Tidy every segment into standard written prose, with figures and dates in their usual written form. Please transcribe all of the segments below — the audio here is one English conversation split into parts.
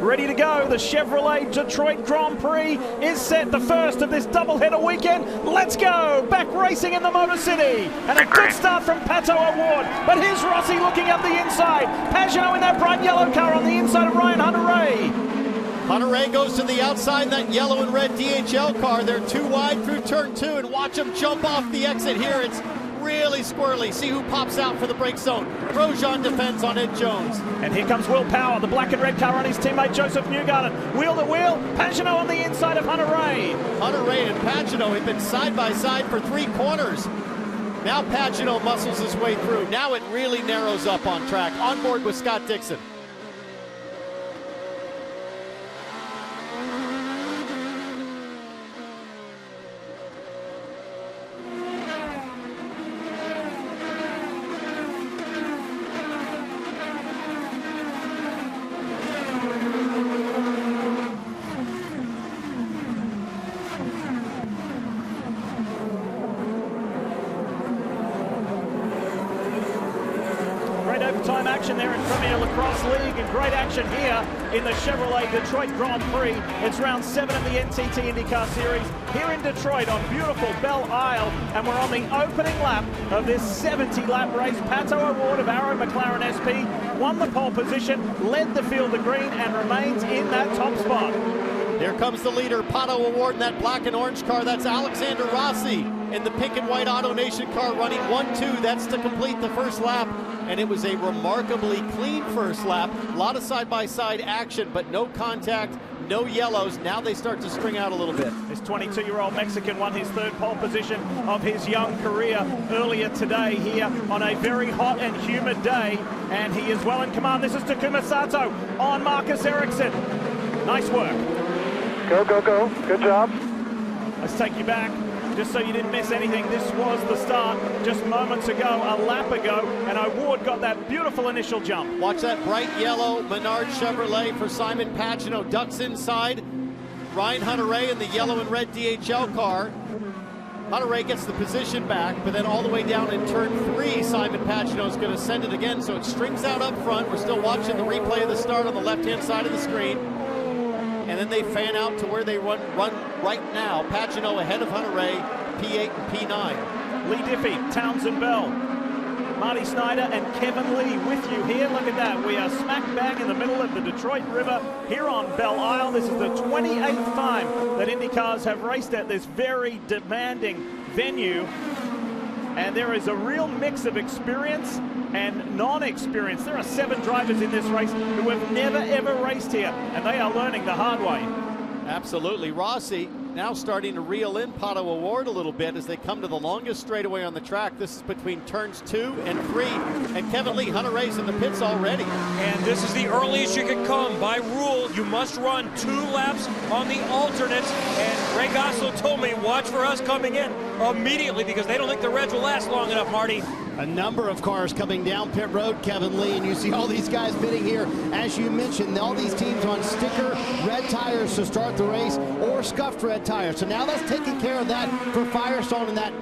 ready to go. The Chevrolet Detroit Grand Prix is set, the first of this doubleheader weekend. Let's go! Back racing in the Motor City. And a good start from Pato O'Ward. But here's Rossi looking up the inside. Pagenaud in that bright yellow car on the inside of Ryan Hunter-Reay. Hunter-Reay goes to the outside in that yellow and red DHL car. They're too wide through turn 2, and watch them jump off the exit here. It's really squirrely. See who pops out for the brake zone. Grosjean defends on Ed Jones. And here comes Will Power, the black and red car on his teammate Joseph Newgarden. Wheel to wheel, Pagenaud on the inside of Hunter-Reay. Hunter-Reay and Pagenaud have been side by side for 3 corners. Now Pagenaud muscles his way through. Now it really narrows up on track. On board with Scott Dixon. Overtime action there in Premier Lacrosse League, and great action here in the Chevrolet Detroit Grand Prix. It's round 7 of the NTT IndyCar Series here in Detroit on beautiful Belle Isle, and we're on the opening lap of this 70-lap race. Pato O'Ward of Arrow McLaren SP won the pole position, led the field to green, and remains in that top spot. Here comes the leader, Pato O'Ward in that black and orange car. That's Alexander Rossi in the pink and white Auto Nation car running 1-2. That's to complete the first lap. And it was a remarkably clean first lap. A lot of side-by-side action, but no contact, no yellows. Now they start to string out a little bit. This 22-year-old Mexican won his 3rd pole position of his young career earlier today here on a very hot and humid day. And he is well in command. This is Takuma Sato on Marcus Ericsson. Nice work. Go, go, go. Good job. Let's take you back, just so you didn't miss anything. This was the start just moments ago, a lap ago, and O'Ward got that beautiful initial jump. Watch that bright yellow Menard Chevrolet for Simon Pagenaud. Ducks inside. Ryan Hunter-Reay in the yellow and red DHL car. Hunter-Reay gets the position back, but then all the way down in turn 3, Simon Pagenaud is going to send it again, so it strings out up front. We're still watching the replay of the start on the left-hand side of the screen. And then they fan out to where they run right now. Pagenaud ahead of Hunter-Reay, P8 and P9. Lee Diffie, Townsend Bell, Marty Snyder and Kevin Lee with you here. Look at that. We are smack bang in the middle of the Detroit River here on Belle Isle. This is the 28th time that IndyCars have raced at this very demanding venue. And there is a real mix of experience and non-experience. There are 7 drivers in this race who have never ever raced here, and they are learning the hard way. Absolutely. Rossi now starting to reel in Pato O'Ward a little bit as they come to the longest straightaway on the track. This is between turns 2 and 3, and Kevin Lee, Hunter-Reay's in the pits already. And this is the earliest you can come. By rule, you must run 2 laps on the alternates, and Ray Gosselin told me, watch for us coming in immediately because they don't think the Reds will last long enough, Marty. A number of cars coming down pit road, Kevin Lee, and you see all these guys pitting here. As you mentioned, all these teams on sticker red tires to start the race or scuffed red tires. So now that's taking care of that for Firestone and that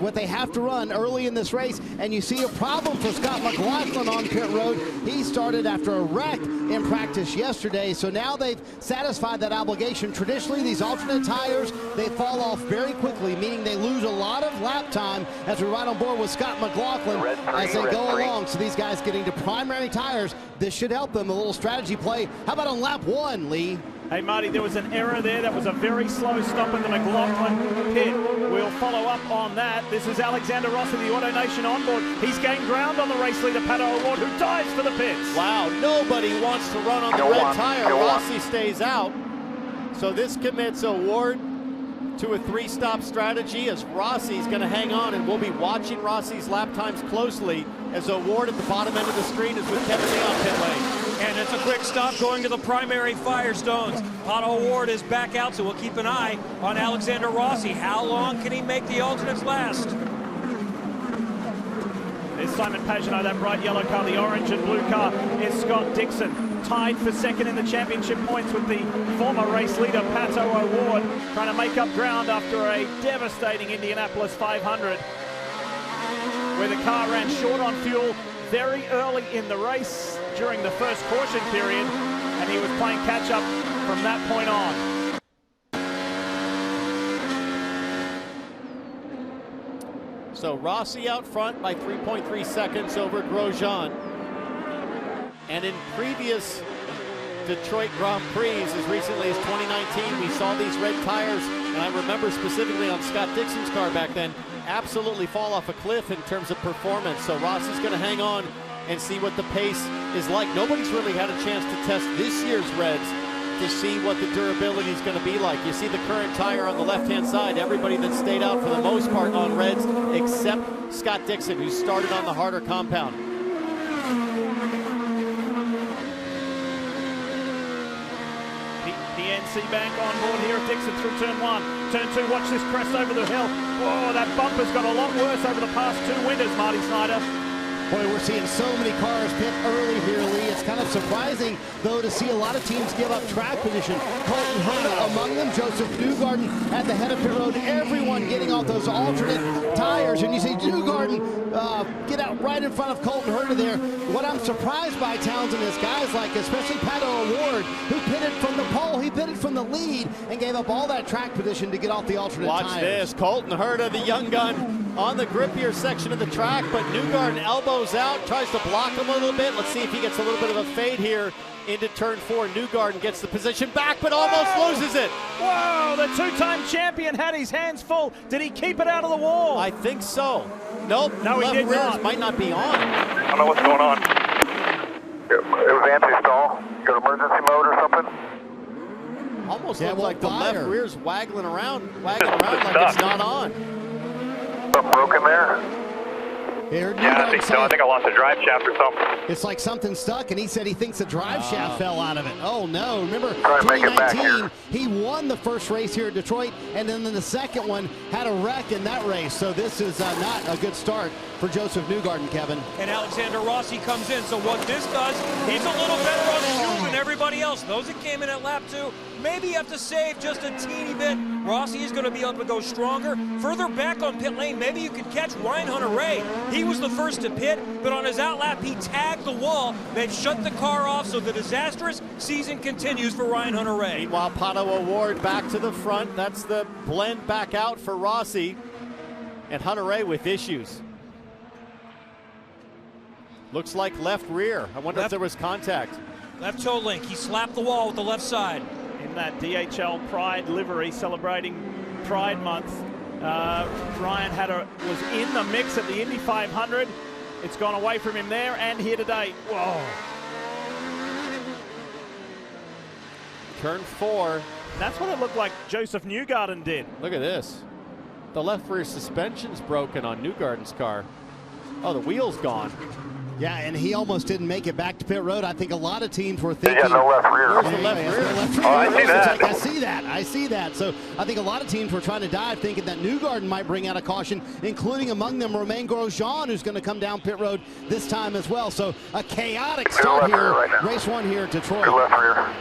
what they have to run early in this race. And you see a problem for Scott McLaughlin on pit road. He started after a wreck in practice yesterday, so now they've satisfied that obligation. Traditionally, these alternate tires, they fall off very quickly, meaning they lose a lot of lap time as we ride on board with Scott McLaughlin as they go along. So these guys getting to primary tires, this should help them. A little strategy play. How about on lap 1, Lee? Hey, Marty, there was an error there. That was a very slow stop in the McLaughlin pit. We'll follow up on that. This is Alexander Rossi, the Auto Nation onboard. He's gained ground on the race leader, Pato O'Ward, who dives for the pits. Wow, nobody wants to run on the red tire. Rossi stays out. So this commits O'Ward to a 3-stop strategy as Rossi's going to hang on, and we'll be watching Rossi's lap times closely as O'Ward at the bottom end of the screen is with Kevin Lee on pit lane. And it's a quick stop going to the primary Firestones. Pato O'Ward is back out, so we'll keep an eye on Alexander Rossi. How long can he make the alternates last? There's Simon Pagenaud, that bright yellow car. The orange and blue car is Scott Dixon, tied for second in the championship points with the former race leader Pato O'Ward, trying to make up ground after a devastating Indianapolis 500, where the car ran short on fuel very early in the race during the first caution period, and he was playing catch-up from that point on. So Rossi out front by 3.3 seconds over Grosjean. And in previous Detroit Grand Prix, as recently as 2019, we saw these red tires, and I remember specifically on Scott Dixon's car back then, absolutely fall off a cliff in terms of performance. So Rossi's going to hang on and see what the pace is like. Nobody's really had a chance to test this year's reds to see what the durability is going to be like. You see the current tire on the left-hand side. Everybody that stayed out for the most part on reds, except Scott Dixon, who started on the harder compound. PNC Bank on board here at Dixon through turn 1. Turn 2, watch this crest over the hill. Whoa, that bumper's got a lot worse over the past 2 winters, Marty Snyder. Boy, we're seeing so many cars pit early here, Lee. It's kind of surprising, though, to see a lot of teams give up track position. Colton Herta among them, Joseph Newgarden at the head of pit road. Everyone getting off those alternate tires, and you see Newgarden get out right in front of Colton Herta there. What I'm surprised by, Townsend, is guys like, especially Pato O'Ward, who pitted from the pole. He pitted from the lead and gave up all that track position to get off the alternate tires. Watch this, Colton Herta, the young gun, on the grippier section of the track, but Newgarden elbows out, tries to block him a little bit. Let's see if he gets a little bit of a fade here into turn 4. Newgarden gets the position back, but almost loses it. Whoa, the two-time champion had his hands full. Did he keep it out of the wall? I think so. Nope, no, he did not. Might not be on. I don't know what's going on. It was anti-stall. Got emergency mode or something? Almost Yeah, looked like the fire. left rear's waggling around like it's not on. Something broken there? Here, Yeah, I think so. I think I lost a drive shaft or something. It's like something stuck, and he said he thinks the drive shaft fell out of it. Oh, no. Remember, Try to make it back 2019, here. he won the first race here at Detroit, and then in the second one had a wreck in that race. So this is not a good start for Joseph Newgarden, Kevin. And Alexander Rossi comes in, so what this does, he's a little better on the shoe than everybody else. Those that came in at lap 2, maybe you have to save just a teeny bit. Rossi is going to be able to go stronger. Further back on pit lane, maybe you can catch Ryan Hunter-Reay. He was the first to pit, but on his outlap, he tagged the wall. They've shut the car off, so the disastrous season continues for Ryan Hunter-Reay. Meanwhile, Pato O'Ward back to the front. That's the blend back out for Rossi. And Hunter-Reay with issues. Looks like left rear. I wonder if there was contact. Left toe link. He slapped the wall with the left side. In that DHL Pride livery celebrating Pride Month, Ryan was in the mix at the Indy 500. It's gone away from him there and here today. Whoa. Turn 4. That's what it looked like Joseph Newgarden did. Look at this. The left rear suspension's broken on Newgarden's car. Oh, the wheel's gone. Yeah, and he almost didn't make it back to pit road. I think a lot of teams were thinking. Yeah, no left rear. Where's the left rear? Oh, I see that. I see that. So I think a lot of teams were trying to dive, thinking that Newgarden might bring out a caution, including among them Romain Grosjean, who's going to come down pit road this time as well. So a chaotic start here. Right race 1 here at Detroit. Good left rear.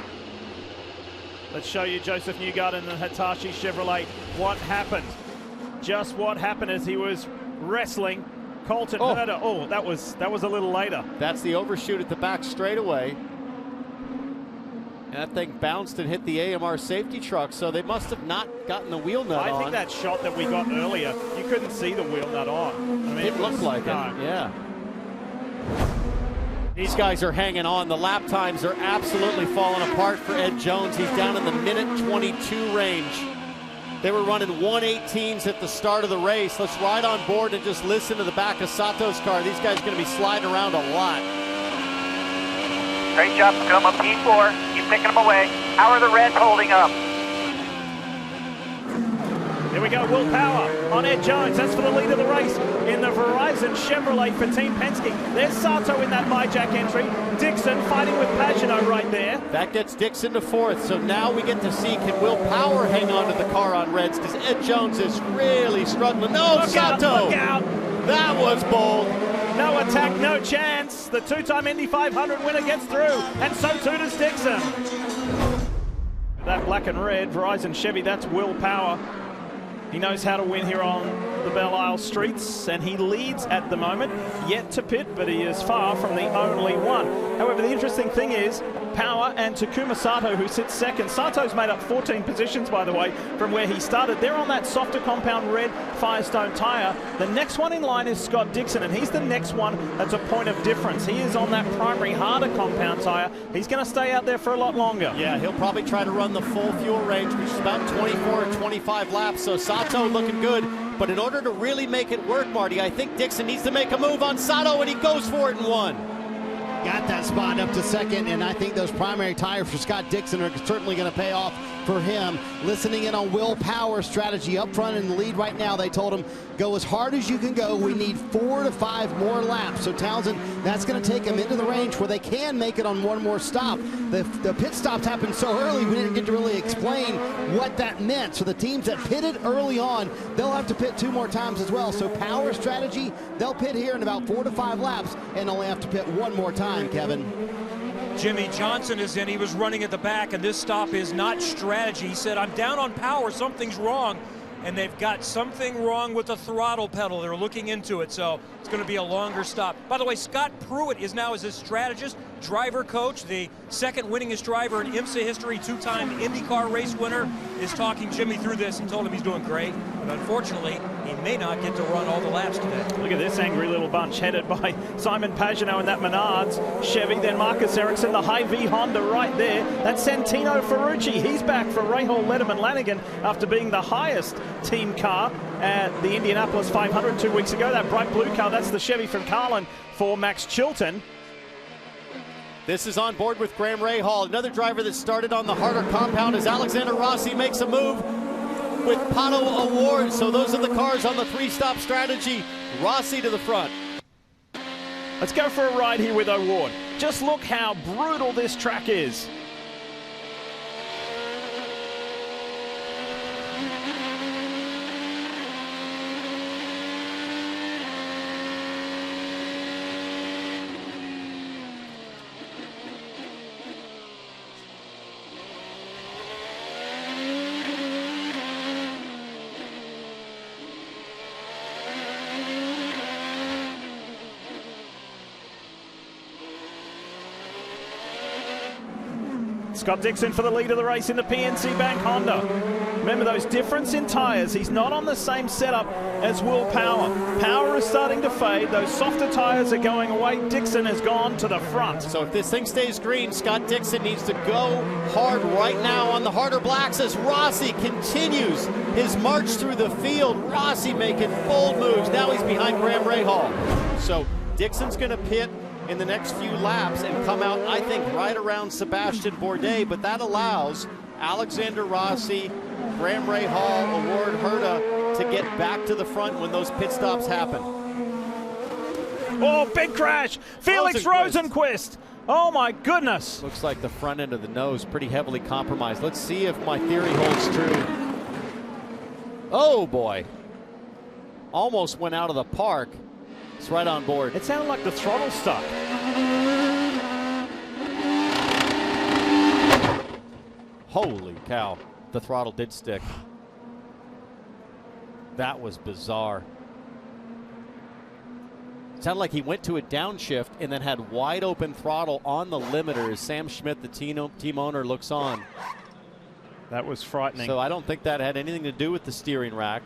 Let's show you Joseph Newgarden and Hitachi Chevrolet. What happened? Just what happened as he was wrestling Colton Herta. Oh, that was a little later. That's the overshoot at the back straightaway. And that thing bounced and hit the AMR safety truck, so they must have not gotten the wheel nut on. I think that shot that we got earlier, you couldn't see the wheel nut on. I mean, it looked like it, yeah. These guys are hanging on. The lap times are absolutely falling apart for Ed Jones. He's down in the minute 22 range. They were running 1:18s at the start of the race. Let's ride on board and just listen to the back of Sato's car. These guys are going to be sliding around a lot. Great job, Tacoma. P4. Keep picking them away. How are the Reds holding up? Here we go, Will Power on Ed Jones. That's for the lead of the race in the Verizon Chevrolet for Team Penske. There's Sato in that MyJack entry. Dixon fighting with Pagenaud right there. That gets Dixon to 4th, so now we get to see, can Will Power hang on to the car on Reds, because Ed Jones is really struggling. No, Look Sato! out, look out. That was bold. No attack, no chance. The two-time Indy 500 winner gets through, and so too does Dixon. That black and red Verizon Chevy, that's Will Power. He knows how to win here on the Belle Isle streets, and he leads at the moment. Yet to pit, but he is far from the only one. However, the interesting thing is Power and Takuma Sato, who sits second. Sato's made up 14 positions, by the way, from where he started. They're on that softer compound red Firestone tyre. The next one in line is Scott Dixon, and he's the next one that's a point of difference. He is on that primary harder compound tyre. He's going to stay out there for a lot longer. Yeah, he'll probably try to run the full fuel range, which is about 24 or 25 laps. So Sato looking good. But in order to really make it work, Marty, I think Dixon needs to make a move on Sato, and he goes for it in one. Got that spot up to second, and I think those primary tires for Scott Dixon are certainly going to pay off for him. Listening in on Will Power's strategy up front in the lead right now, they told him, go as hard as you can go. We need 4 to 5 more laps. So Townsend, that's going to take him into the range where they can make it on one more stop. The pit stops happened so early, we didn't get to really explain what that meant. So the teams that pitted early on, they'll have to pit 2 more times as well. So Power's strategy, they'll pit here in about 4 to 5 laps and only have to pit 1 more time, Kevin. Jimmy Johnson is in. He was running at the back, and this stop is not strategy. He said, I'm down on power. Something's wrong. And they've got something wrong with the throttle pedal. They're looking into it, so it's going to be a longer stop. By the way, Scott Pruitt is now as his strategist, driver coach, the second winningest driver in IMSA history, 2-time IndyCar race winner, is talking Jimmy through this and told him he's doing great. But unfortunately, he may not get to run all the laps today. Look at this angry little bunch headed by Simon Pagenaud in that Menards Chevy, then Marcus Ericsson, the Hy-Vee Honda right there. That's Santino Ferrucci. He's back for Rahal Letterman Lanigan after being the highest team car at the Indianapolis 500 2 weeks ago. That bright blue car, that's the Chevy from Carlin for Max Chilton. This is on board with Graham Rahal. Another driver that started on the harder compound as Alexander Rossi makes a move with Pato Award. So those are the cars on the 3-stop strategy. Rossi to the front. Let's go for a ride here with Award. Just look how brutal this track is. Scott Dixon for the lead of the race in the PNC Bank Honda. Remember those difference in tires. He's not on the same setup as Will Power. Power is starting to fade. Those softer tires are going away. Dixon has gone to the front. So if this thing stays green, Scott Dixon needs to go hard right now on the harder blacks as Rossi continues his march through the field. Rossi making bold moves. Now he's behind Graham Rahal. So Dixon's going to pit in the next few laps and come out, I think, right around Sebastian Bourdais, but that allows Alexander Rossi, Graham Rahal, Award Herta to get back to the front when those pit stops happen. Oh, big crash! Felix Rosenquist! Oh my goodness! Looks like the front end of the nose pretty heavily compromised. Let's see if my theory holds true. Oh boy. Almost went out of the park. It's right on board. It sounded like the throttle stuck. Holy cow, the throttle did stick. That was bizarre. It sounded like he went to a downshift and then had wide open throttle on the limiter as Sam Schmidt, the team owner, looks on. That was frightening. So I don't think that had anything to do with the steering rack.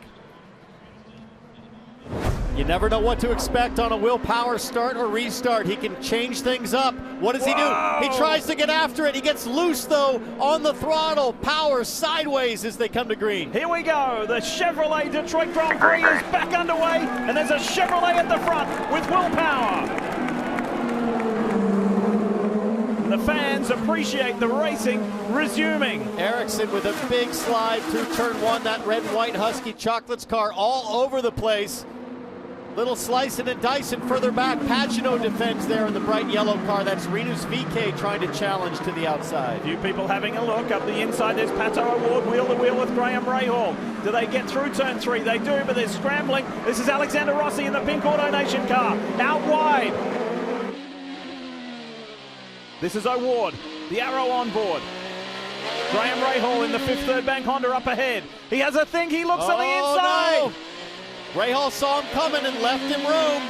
You never know what to expect on a Will Power start or restart. He can change things up. What does he do? He tries to get after it. He gets loose, though, on the throttle. Power sideways as they come to green. Here we go. The Chevrolet Detroit Grand Prix is back underway, and there's a Chevrolet at the front with Will Power. The fans appreciate the racing resuming. Ericsson with a big slide through turn 1. That red, white, Husky Chocolates car all over the place. Little slicing and dicing further back. Pagenaud defends there in the bright yellow car. That's Rinus VK trying to challenge to the outside. A few people having a look. Up the inside, there's Pato Award wheel to wheel with Graham Rahal. Do they get through turn 3? They do, but they're scrambling. This is Alexander Rossi in the pink Auto Nation car. Out wide. This is Award. The arrow on board. Graham Rahal in the 5th Third Bank Honda up ahead. He has a think. He looks on the inside. No. Rahal saw him coming and left him room.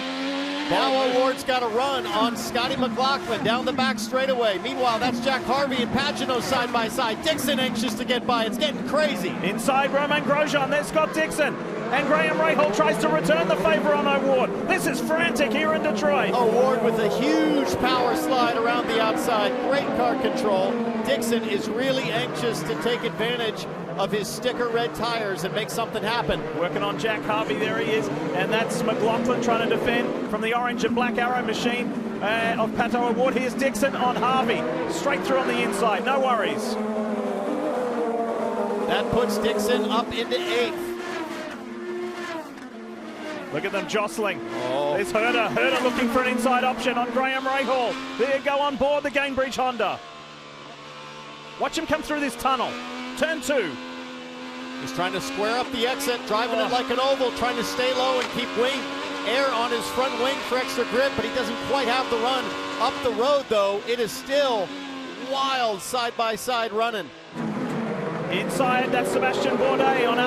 Now O'Ward's got a run on Scotty McLaughlin down the back straightaway. Meanwhile, that's Jack Harvey and Pagano side by side. Dixon anxious to get by. It's getting crazy. Inside Romain Grosjean, there's Scott Dixon. And Graham Rahal tries to return the favor on O'Ward. This is frantic here in Detroit. O'Ward with a huge power slide around the outside. Great car control. Dixon is really anxious to take advantage of his sticker red tires and make something happen. Working on Jack Harvey, there he is. And that's McLaughlin trying to defend from the orange and black arrow machine of Pato O'Ward. Here's Dixon on Harvey. Straight through on the inside, no worries. That puts Dixon up into 8th. Look at them jostling. Oh. It's Herder looking for an inside option on Graham Rahal. There you go on board the Gainbridge Honda. Watch him come through this tunnel. Turn 2. He's trying to square up the exit, driving it like an oval, trying to stay low and keep air on his front wing for extra grip, but he doesn't quite have the run up the road, though. It is still wild side-by-side running. Inside, that's Sebastian Bourdais on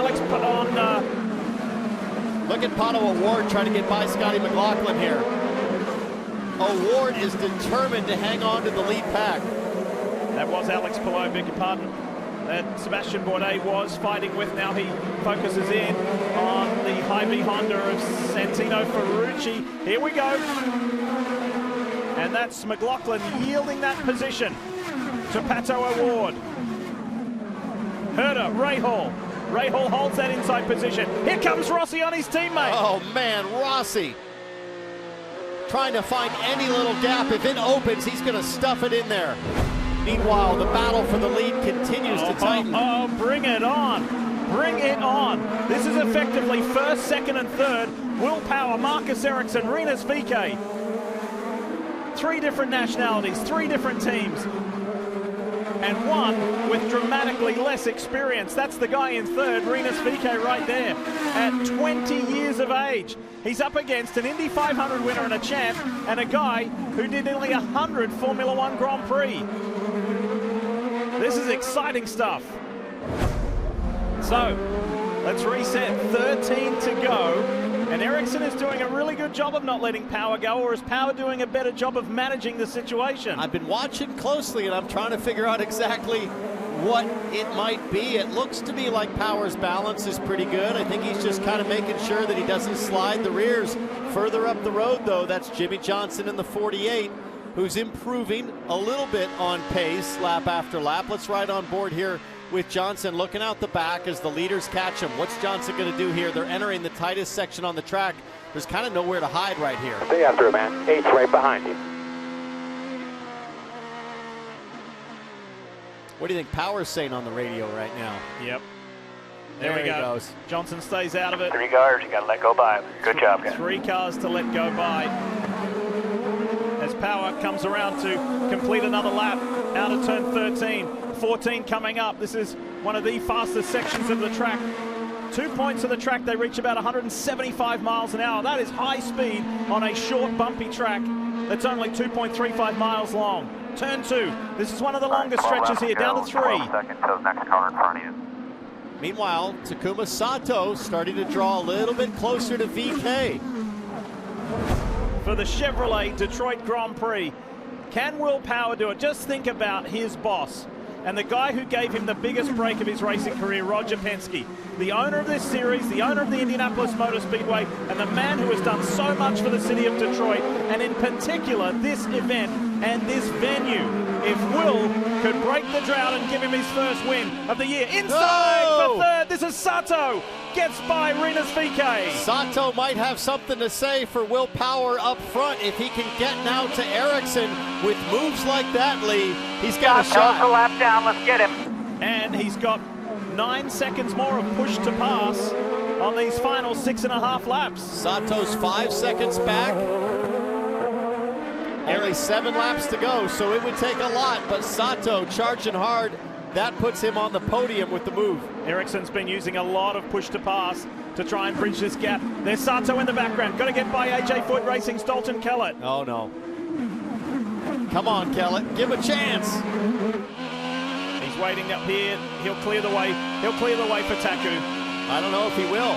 Look at Pato O'Ward trying to get by Scotty McLaughlin here. O'Ward is determined to hang on to the lead pack. That was Alex Palou, beg your pardon. That Sebastian Bourdais was fighting with. Now he focuses in on the Hy-Vee Honda of Santino Ferrucci. Here we go. And that's McLaughlin yielding that position to Pato O'Ward. Herder, Rahal. Rahal holds that inside position. Here comes Rossi on his teammate. Oh man, Rossi trying to find any little gap. If it opens, he's going to stuff it in there. Meanwhile, the battle for the lead continues to tighten. Oh, bring it on. Bring it on. This is effectively first, second, and third. Will Power, Marcus Ericsson, Rinus VeeKay. 3 different nationalities, 3 different teams. And one with dramatically less experience. That's the guy in third, Rinus VeeKay, right there. At 20 years of age. He's up against an Indy 500 winner and a champ, and a guy who did nearly 100 Formula One Grand Prix. This is exciting stuff. So, let's reset, 13 to go. And Ericsson is doing a really good job of not letting Power go, or is Power doing a better job of managing the situation? I've been watching closely, and I'm trying to figure out exactly what it might be. It looks to me like Power's balance is pretty good. I think he's just kind of making sure that he doesn't slide the rears further up the road, though. That's Jimmy Johnson in the 48, who's improving a little bit on pace lap after lap. Let's ride on board here with Johnson, looking out the back as the leaders catch him. What's Johnson going to do here? They're entering the tightest section on the track. There's kind of nowhere to hide right here. Stay after it, man. 8's right behind you. What do you think Power's saying on the radio right now? Yep. There we go. Goes. Johnson stays out of it. 3 cars, you got to let go by. Good job, guys. 3 cars to let go by. As Power comes around to complete another lap out of turn 13. 14 coming up. This is one of the fastest sections of the track. 2 points of the track, they reach about 175 miles an hour. That is high speed on a short, bumpy track that's only 2.35 miles long. Turn 2. This is one of the longest stretches here, down to 3. 12 seconds till next car in front of you. Meanwhile, Takuma Sato starting to draw a little bit closer to VeeKay. For the Chevrolet Detroit Grand Prix, can Will Power do it? Just think about his boss and the guy who gave him the biggest break of his racing career, Roger Penske, the owner of this series, the owner of the Indianapolis Motor Speedway, and the man who has done so much for the city of Detroit, and in particular this event and this venue. If Will could break the drought and give him his first win of the year. Inside for third, this is Sato. Gets by Rinus VeeKay. Sato might have something to say for Will Power up front if he can get now to Ericsson with moves like that, Lee. He's got a shot. Tell us a lap down, let's get him. And he's got 9 seconds more of push to pass on these final 6.5 laps. Sato's 5 seconds back. Only 7 laps to go, so it would take a lot, but Sato charging hard. That puts him on the podium with the move. Ericsson's been using a lot of push to pass to try and bridge this gap. There's Sato in the background. Got to get by AJ Foot Racing's Dalton Kellett. Oh, no. Come on, Kellett. Give a chance. He's waiting up here. He'll clear the way. He'll clear the way for Taku. I don't know if he will.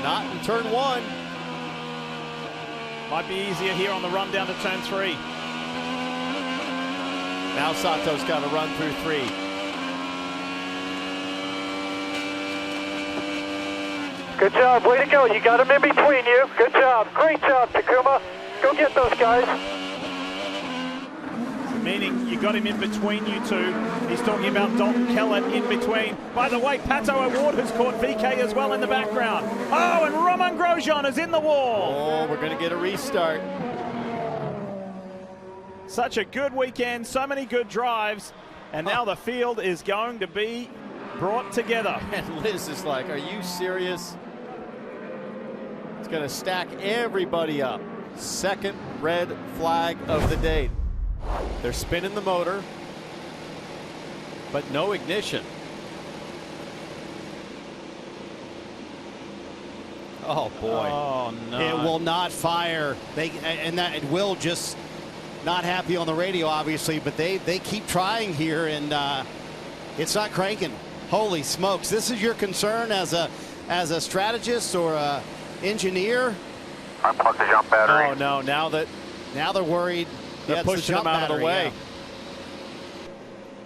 Not in turn 1. Might be easier here on the run down to turn 3. Now Sato's got to run through 3. Good job. Way to go. You got them in between you. Good job. Great job, Takuma. Go get those guys. Meaning you got him in between you two. He's talking about Dalton Kellett in between. By the way, Pato O'Ward has caught VK as well in the background. Oh, and Romain Grosjean is in the wall. Oh, we're going to get a restart. Such a good weekend, so many good drives, and now the field is going to be brought together. And Liz is like, are you serious? It's going to stack everybody up. Second red flag of the day. They're spinning the motor, but no ignition. Oh boy. Oh no. It will not fire. It will just not happy on the radio, obviously, but they keep trying here, and it's not cranking. Holy smokes. This is your concern as a strategist or a engineer? Unplug the jump battery. Oh no, now they're worried. they're pushing them out of the way. Yeah.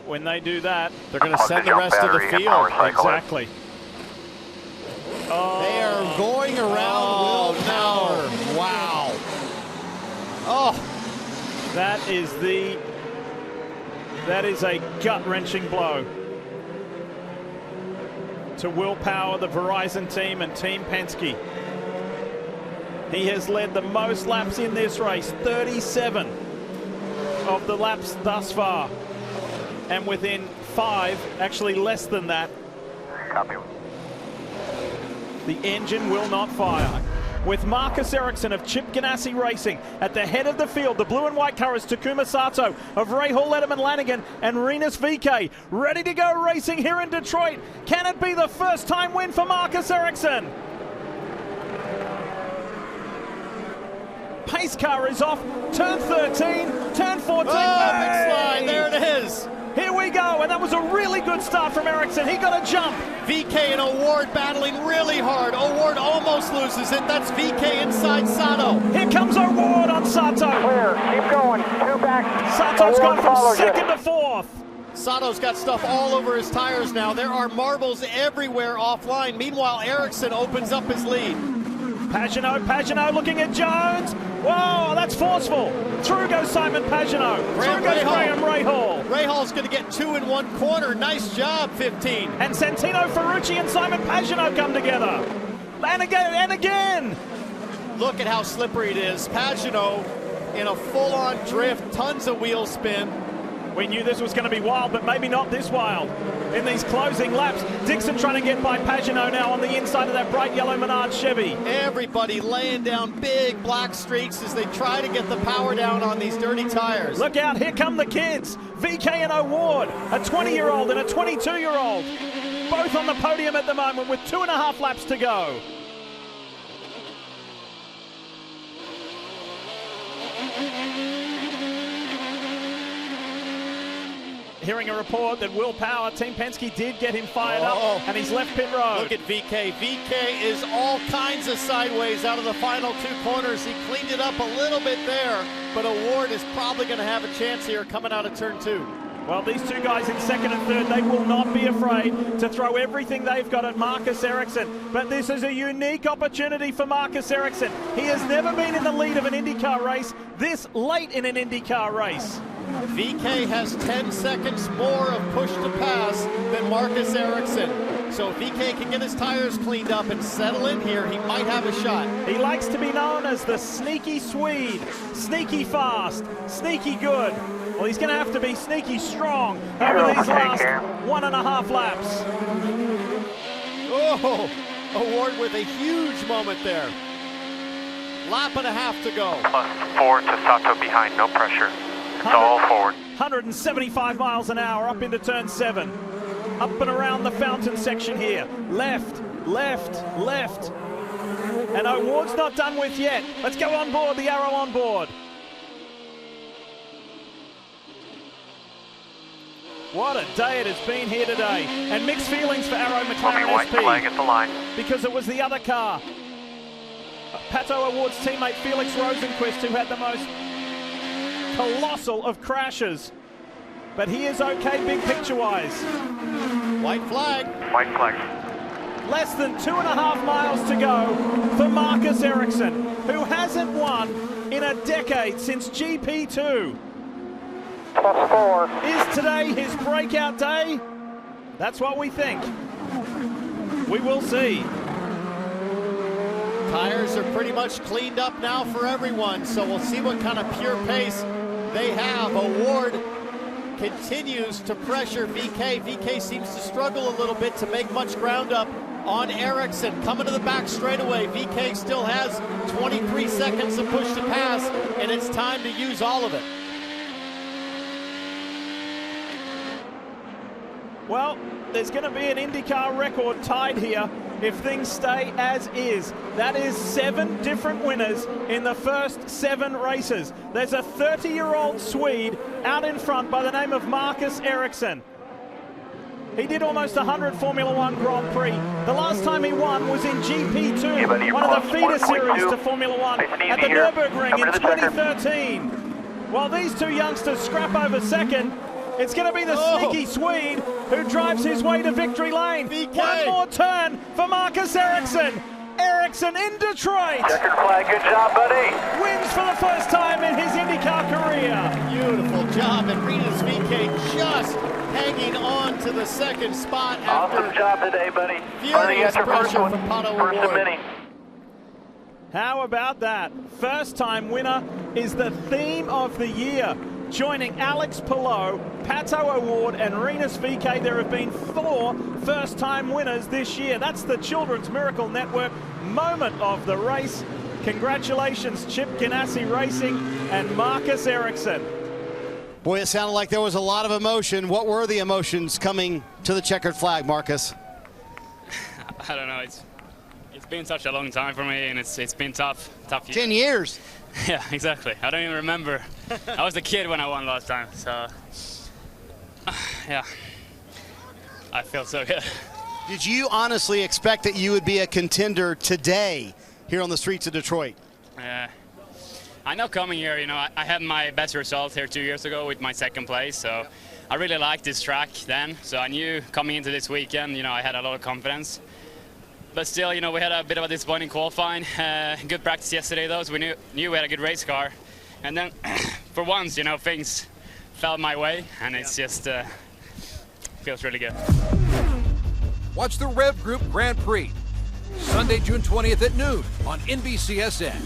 When they do that, They're going to send the rest of the field. exactly. Oh. They are going around Will Power. Wow. Oh, That is a gut-wrenching blow to Will Power, the Verizon team, and Team Penske. He has led the most laps in this race, 37 of the laps thus far. And within 5, actually less than that, Copy. the engine will not fire. With Marcus Ericsson of Chip Ganassi Racing at the head of the field, the blue and white car is Takuma Sato of Rahal Letterman Lanigan and Rinus VK, ready to go racing here in Detroit. Can it be the first time win for Marcus Ericsson? Pace car is off, turn 13, turn 14. oh, big slide, there it is. Here we go, and that was a really good start from Ericsson. He got a jump. VK and O'Ward battling really hard. O'Ward almost loses it. That's VK inside Sato. Here comes O'Ward on Sato. Clear. Keep going. 2 back. Sato's gone from follows you. 2nd to 4th. Sato's got stuff all over his tires now. There are marbles everywhere offline. Meanwhile, Ericsson opens up his lead. Pagenaud looking at Jones. Whoa, that's forceful. Through goes Simon Pagenaud. Through goes Graham Rahal. Rahal's going to get 2 in 1 corner. Nice job, 15. And Santino Ferrucci and Simon Pagenaud come together. And again, and again. Look at how slippery it is. Pagenaud in a full-on drift, tons of wheel spin. We knew this was going to be wild, but maybe not this wild. In these closing laps, Dixon trying to get by Pagenaud now on the inside of that bright yellow Menard Chevy. Everybody laying down big black streaks as they try to get the power down on these dirty tires. Look out, here come the kids. VK and O'Ward, a 20-year-old and a 22-year-old. Both on the podium at the moment with 2.5 laps to go. Hearing a report that Will Power, Team Penske, did get him fired up, and he's left pit road. Look at VK. VK is all kinds of sideways out of the final 2 corners. He cleaned it up a little bit there, but O'Ward is probably going to have a chance here coming out of turn 2. Well, these 2 guys in 2nd and 3rd, they will not be afraid to throw everything they've got at Marcus Ericsson. But this is a unique opportunity for Marcus Ericsson. He has never been in the lead of an IndyCar race this late in an IndyCar race. VK has 10 seconds more of push to pass than Marcus Ericsson. So if VK can get his tires cleaned up and settle in here, he might have a shot. He likes to be known as the sneaky Swede, sneaky fast, sneaky good. Well, he's going to have to be sneaky strong over these last 1.5 laps. Oh, O'Ward with a huge moment there. Lap and a half to go. +4 to Sato behind, no pressure. It's all forward. 175 miles an hour up into turn 7. Up and around the fountain section here. Left, left, left. And O'Ward's not done with yet. Let's go on board, the arrow on board. What a day it has been here today. And mixed feelings for Arrow McLaren White SP. flag at the line. Because it was the other car Pato Award's teammate Felix Rosenquist, who had the most colossal of crashes. But he is okay big picture-wise. White flag. White flag. Less than 2.5 miles to go for Marcus Ericsson, who hasn't won in a decade since GP2. +4. Is today his breakout day? That's what we think. We will see. Tires are pretty much cleaned up now for everyone, so we'll see what kind of pure pace they have. Award continues to pressure VK. VK seems to struggle a little bit to make much ground up on Ericsson. Coming to the back straightaway, VK still has 23 seconds to push to pass, and it's time to use all of it. Well, there's going to be an IndyCar record tied here if things stay as is. That is 7 different winners in the first 7 races. There's a 30-year-old Swede out in front by the name of Marcus Ericsson. He did almost 100 Formula One Grand Prix. The last time he won was in GP2, one of the feeder series to Formula One at the Nürburgring in 2013. While these two youngsters scrap over second, it's going to be the sneaky Swede who drives his way to victory lane. One more turn for Marcus Ericsson. Ericsson in Detroit. Checkered flag, good job, buddy. Wins for the first time in his IndyCar career. Beautiful job, and Rinus VK just hanging on to the second spot after Awesome job today, buddy. furious pressure from Pato First of Award. many. How about that? First time winner is the theme of the year. Joining Alex Palou, Pato Award, and Rinus VK, there have been 4 first-time winners this year. That's the Children's Miracle Network moment of the race. Congratulations, Chip Ganassi Racing and Marcus Ericsson. Boy, it sounded like there was a lot of emotion. What were the emotions coming to the checkered flag, Marcus? I don't know. It's been such a long time for me, and it's been tough year. 10 years. Yeah, exactly. I don't even remember. I was a kid when I won last time, so yeah, I feel so good. Did you honestly expect that you would be a contender today here on the streets of Detroit? I know coming here, you know, I had my best result here 2 years ago with my 2nd place, so I really liked this track then. So I knew coming into this weekend, you know, I had a lot of confidence. But still, you know, we had a bit of a disappointing qualifying. Good practice yesterday, though, so we knew we had a good race car. And then, for once, you know, things fell my way, and it's just feels really good. Watch the Rev Group Grand Prix, Sunday, June 20th at noon on NBCSN.